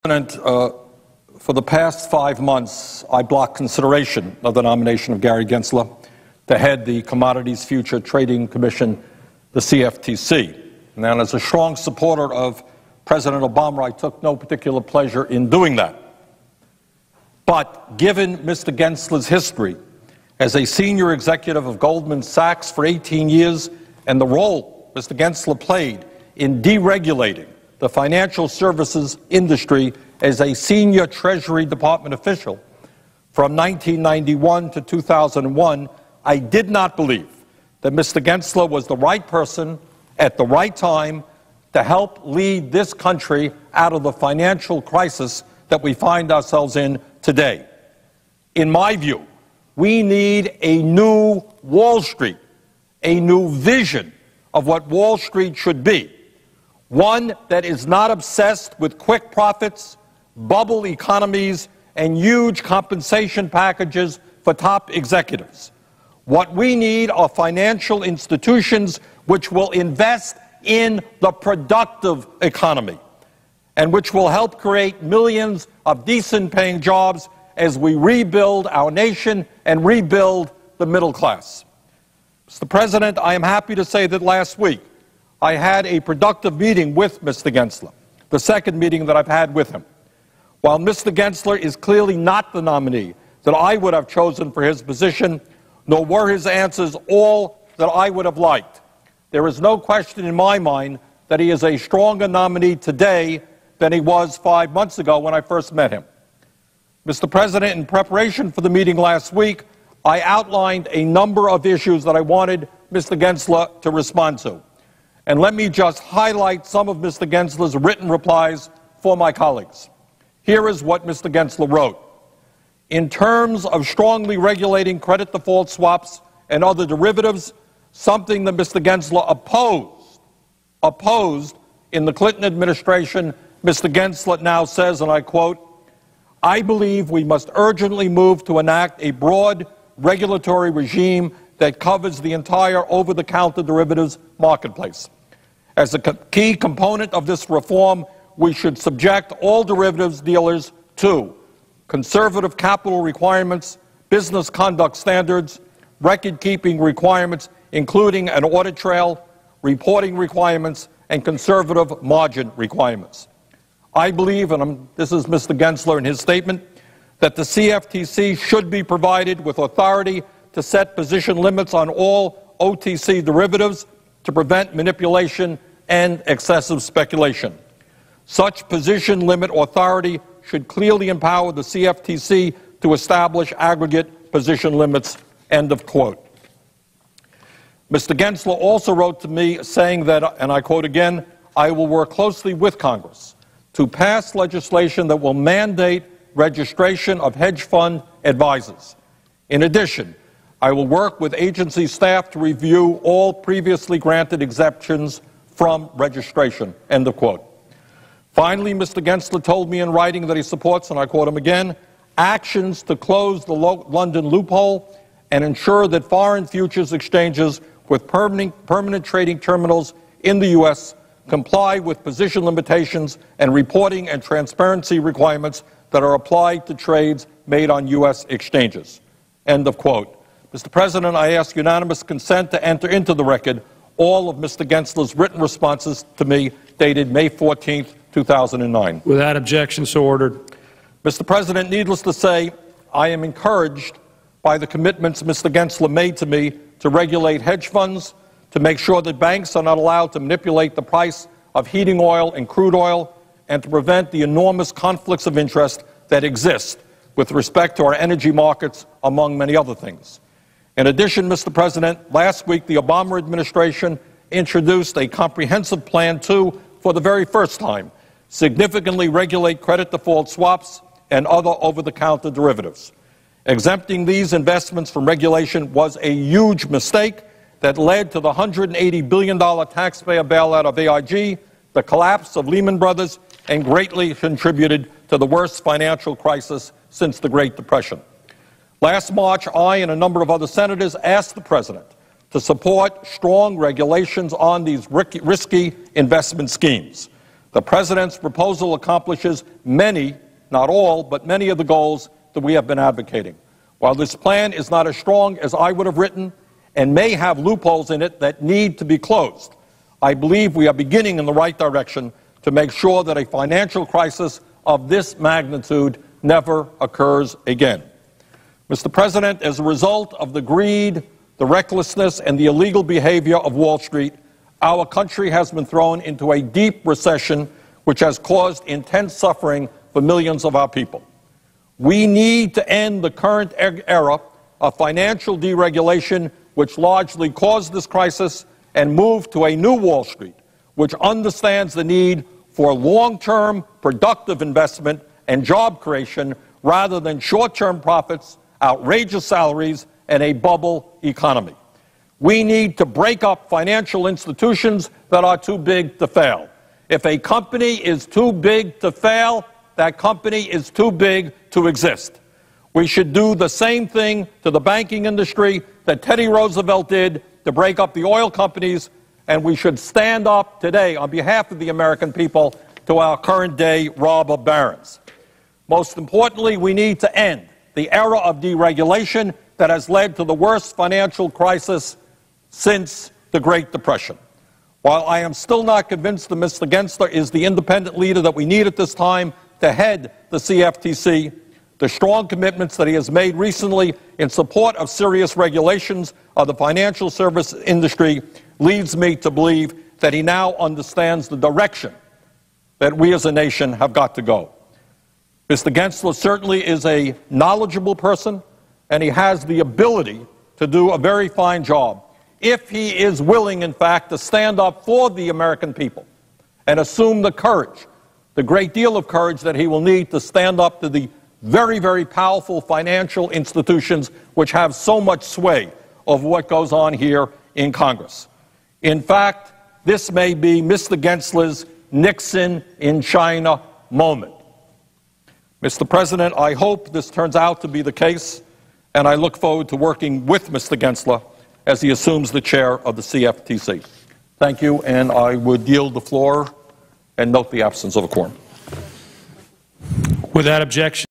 President, for the past 5 months, I blocked consideration of the nomination of Gary Gensler to head the Commodities Future Trading Commission, the CFTC. And as a strong supporter of President Obama, I took no particular pleasure in doing that. But given Mr. Gensler's history as a senior executive of Goldman Sachs for 18 years and the role Mr. Gensler played in deregulating the financial services industry as a senior Treasury Department official from 1991 to 2001, I did not believe that Mr. Gensler was the right person at the right time to help lead this country out of the financial crisis that we find ourselves in today. In my view, we need a new Wall Street, a new vision of what Wall Street should be. One that is not obsessed with quick profits, bubble economies, and huge compensation packages for top executives. What we need are financial institutions which will invest in the productive economy and which will help create millions of decent-paying jobs as we rebuild our nation and rebuild the middle class. Mr. President, I am happy to say that last week I had a productive meeting with Mr. Gensler, the second meeting that I've had with him. While Mr. Gensler is clearly not the nominee that I would have chosen for his position, nor were his answers all that I would have liked, there is no question in my mind that he is a stronger nominee today than he was 5 months ago when I first met him. Mr. President, in preparation for the meeting last week, I outlined a number of issues that I wanted Mr. Gensler to respond to. And let me just highlight some of Mr. Gensler's written replies for my colleagues. Here is what Mr. Gensler wrote. In terms of strongly regulating credit default swaps and other derivatives, something that Mr. Gensler opposed in the Clinton administration, Mr. Gensler now says, and I quote, "I believe we must urgently move to enact a broad regulatory regime that covers the entire over-the-counter derivatives marketplace. As a key component of this reform, we should subject all derivatives dealers to conservative capital requirements, business conduct standards, record-keeping requirements, including an audit trail, reporting requirements, and conservative margin requirements. I believe, and this is Mr. Gensler in his statement, that the CFTC should be provided with authority to set position limits on all OTC derivatives to prevent manipulation and excessive speculation. Such position limit authority should clearly empower the CFTC to establish aggregate position limits." End of quote. Mr. Gensler also wrote to me saying that, and I quote again, "I will work closely with Congress to pass legislation that will mandate registration of hedge fund advisors. In addition, I will work with agency staff to review all previously granted exemptions from registration." End of quote. Finally, Mr. Gensler told me in writing that he supports, and I quote him again, "actions to close the London loophole and ensure that foreign futures exchanges with permanent trading terminals in the U.S. comply with position limitations and reporting and transparency requirements that are applied to trades made on U.S. exchanges." End of quote. Mr. President, I ask unanimous consent to enter into the record all of Mr. Gensler's written responses to me dated May 14, 2009. Without objection, so ordered. Mr. President, needless to say, I am encouraged by the commitments Mr. Gensler made to me to regulate hedge funds, to make sure that banks are not allowed to manipulate the price of heating oil and crude oil, and to prevent the enormous conflicts of interest that exist with respect to our energy markets, among many other things. In addition, Mr. President, last week the Obama administration introduced a comprehensive plan to, for the very first time, significantly regulate credit default swaps and other over-the-counter derivatives. Exempting these investments from regulation was a huge mistake that led to the $180 billion taxpayer bailout of AIG, the collapse of Lehman Brothers, and greatly contributed to the worst financial crisis since the Great Depression. Last March, I and a number of other senators asked the President to support strong regulations on these risky investment schemes. The President's proposal accomplishes many, not all, but many of the goals that we have been advocating. While this plan is not as strong as I would have written and may have loopholes in it that need to be closed, I believe we are beginning in the right direction to make sure that a financial crisis of this magnitude never occurs again. Mr. President, as a result of the greed, the recklessness, and the illegal behavior of Wall Street, our country has been thrown into a deep recession which has caused intense suffering for millions of our people. We need to end the current era of financial deregulation which largely caused this crisis and move to a new Wall Street which understands the need for long-term productive investment and job creation rather than short-term profits, outrageous salaries, and a bubble economy. We need to break up financial institutions that are too big to fail. If a company is too big to fail, that company is too big to exist. We should do the same thing to the banking industry that Teddy Roosevelt did to break up the oil companies, and we should stand up today on behalf of the American people to our current-day robber barons. Most importantly, we need to end the era of deregulation that has led to the worst financial crisis since the Great Depression. While I am still not convinced that Mr. Gensler is the independent leader that we need at this time to head the CFTC, the strong commitments that he has made recently in support of serious regulations of the financial service industry leads me to believe that he now understands the direction that we as a nation have got to go. Mr. Gensler certainly is a knowledgeable person, and he has the ability to do a very fine job if he is willing, in fact, to stand up for the American people and assume the courage, the great deal of courage that he will need to stand up to the very, very powerful financial institutions which have so much sway over what goes on here in Congress. In fact, this may be Mr. Gensler's Nixon in China moment. Mr. President, I hope this turns out to be the case, and I look forward to working with Mr. Gensler as he assumes the chair of the CFTC. Thank you, and I would yield the floor and note the absence of a quorum. Without objection.